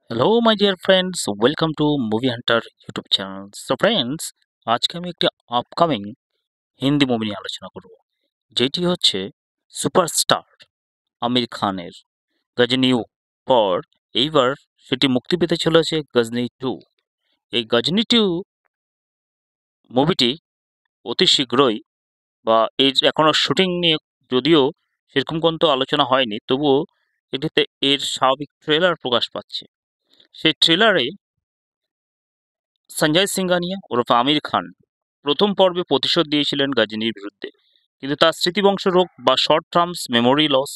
Hello my dear friends, welcome to movie Hunter YouTube channel. So friends, আজকে আমি একটি upcoming Hindi movie নিয়ে আলোচনা করব, যেটি হচ্ছে সুপারস্টার আমির খানের গজনীও পর এইবার সেটি মুক্তি পেতে চলেছে গজনী 2। এই গজনী 2 মুভিটি অতি শীঘ্রই বা এর এখনও শুটিং নিয়ে যদিও সেরকম কোনো তো আলোচনা হয়নি, তবুও এটিতে এর স্বাভাবিক ট্রেলার প্রকাশ পাচ্ছে। সেই ট্রেলারে সঞ্জয় সিংহানিয়া ওরফে আমির খান প্রথম পর্বে প্রতিশোধ দিয়েছিলেন গজনীর বিরুদ্ধে, কিন্তু তার স্মৃতিবংশ রোগ বা শর্ট টার্মস মেমোরি লস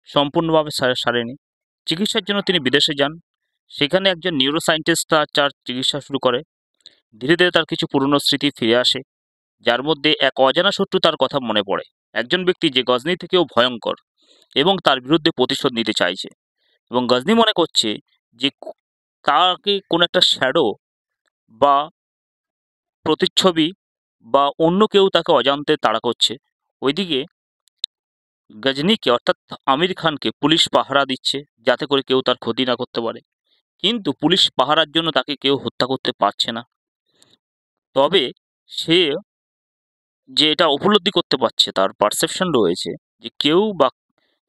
সম্পূর্ণভাবে সারেনি। চিকিৎসার জন্য তিনি বিদেশে যান। সেখানে একজন নিউরো সায়েন্টিস্ট তার চিকিৎসা শুরু করে। ধীরে ধীরে তার কিছু পুরনো স্মৃতি ফিরে আসে, যার মধ্যে এক অজানা শত্রু তার কথা মনে পড়ে। একজন ব্যক্তি যে গজনী থেকেও ভয়ঙ্কর এবং তার বিরুদ্ধে প্রতিশোধ নিতে চাইছে। এবং গজনী মনে করছে যে তাকে কোনো একটা শ্যাডো বা প্রতিচ্ছবি বা অন্য কেউ তাকে অজান্তে তাড়া করছে। ওইদিকে গজনীকে অর্থাৎ আমির খানকে পুলিশ পাহারা দিচ্ছে, যাতে করে কেউ তার ক্ষতি না করতে পারে। কিন্তু পুলিশ পাহারার জন্য তাকে কেউ হত্যা করতে পারছে না। তবে সে যে এটা উপলব্ধি করতে পারছে, তার পারসেপশন রয়েছে যে কেউ বা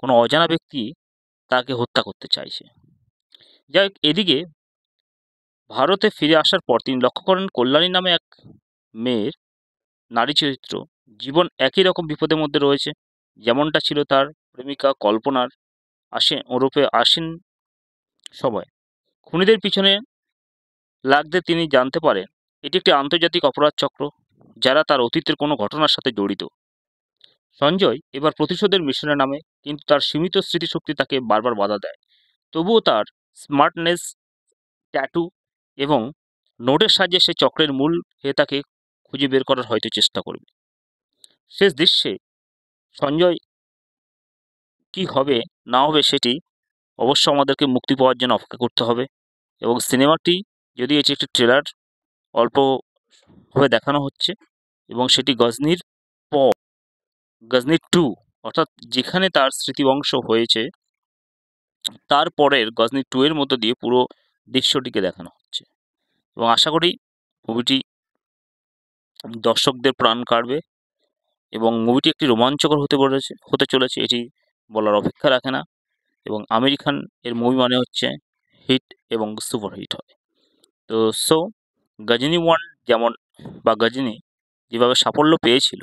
কোনো অজানা ব্যক্তি তাকে হত্যা করতে চাইছে। যাই হোক, এদিকে ভারতে ফিরে আসার পর তিনি লক্ষ্য করেন কল্যাণী নামে এক মেয়ের নারী চরিত্র জীবন একই রকম বিপদের মধ্যে রয়েছে, যেমনটা ছিল তার প্রেমিকা কল্পনার। ওরফে আশ্বিন সময় খুনিদের পিছনে লাগতে তিনি জানতে পারেন এটি একটি আন্তর্জাতিক অপরাধ চক্র, যারা তার অতীতের কোনো ঘটনার সাথে জড়িত। সঞ্জয় এবার প্রতিশোধের মিশনে নামে, কিন্তু তার সীমিত স্মৃতিশক্তি তাকে বারবার বাধা দেয়। তবুও তার স্মার্টনেস, ট্যাটু এবং নোটের সাহায্যে সে চক্রের মূল তাকে খুঁজে বের করার হয়তো চেষ্টা করবে। শেষ দৃশ্যে সঞ্জয় কি হবে না হবে সেটি অবশ্য আমাদেরকে মুক্তি পাওয়ার জন্য অপেক্ষা করতে হবে। এবং সিনেমাটি, যদি এটি একটি ট্রেলার অল্পভাবে দেখানো হচ্ছে, এবং সেটি গজনীর পর গজনী 2 অর্থাৎ যেখানে তার স্মৃতিবংশ হয়েছে তারপরের গজনী 2 এর মধ্য দিয়ে পুরো দৃশ্যটিকে দেখানো হচ্ছে। এবং আশা করি মুভিটি দর্শকদের প্রাণ কাড়বে এবং মুভিটি একটি রোমাঞ্চকর হতে চলেছে, এটি বলার অপেক্ষা রাখে না। এবং আমির খান এর মুভি মানে হচ্ছে হিট এবং সুপার হিট হবে। তো সো গজনী 1 যেমন বা গজনী যেভাবে সাফল্য পেয়েছিল,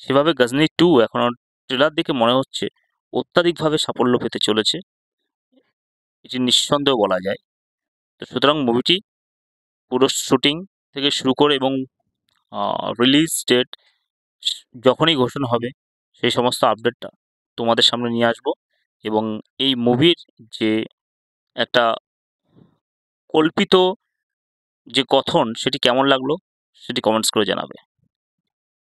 সেভাবে গজনী 2 এখনও ট্রেলার দেখে মনে হচ্ছে অত্যাধিকভাবে সাফল্য পেতে চলেছে, এটি নিঃসন্দেহ বলা যায়। তো সুতরাং মুভিটি পুরো শুটিং থেকে শুরু করে এবং রিলিজ ডেট যখনই ঘোষণা হবে সেই সমস্ত আপডেটটা তোমাদের সামনে নিয়ে আসবো। এবং এই মুভির যে একটা কল্পিত যে কথন, সেটি কেমন লাগলো সেটি কমেন্টস করে জানাবে।